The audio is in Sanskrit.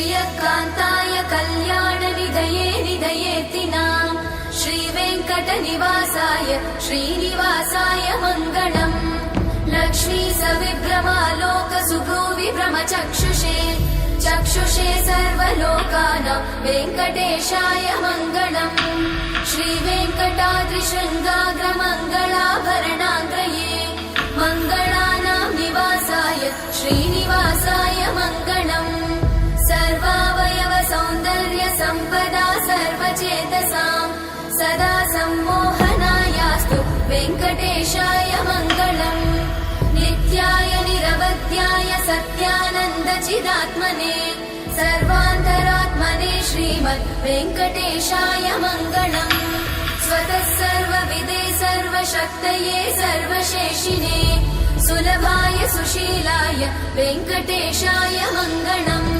श्रियकान्ताय कल्याणनिधये निधयेतिनाम् श्रीवेङ्कटनिवासाय श्रीनिवासाय मङ्गलम् लक्ष्मी सविभ्रमालोक सुभ्रूविभ्रमचक्षुषे चक्षुषे सर्वलोकानां वेङ्कटेशाय मङ्गलम् श्रीवेङ्कटाद्रिशृङ्गाग्रमङ्गलाभरणाङ्गये मङ्गलानां निवासाय श्रीनिवासाय मङ्गलम् सर्वावयव सौन्दर्य सम्पदा सर्वचेतसां सदा सम्मोहनायास्तु वेङ्कटेशाय मङ्गलम् नित्याय निरवध्याय सत्यानन्दचिदात्मने सर्वान्तरात्मने श्रीमद् वेङ्कटेशाय मङ्गलम् स्वतः सर्वविदे सर्वशक्तये सर्वशेषिने सुलभाय सुशीलाय वेङ्कटेशाय मङ्गलम्।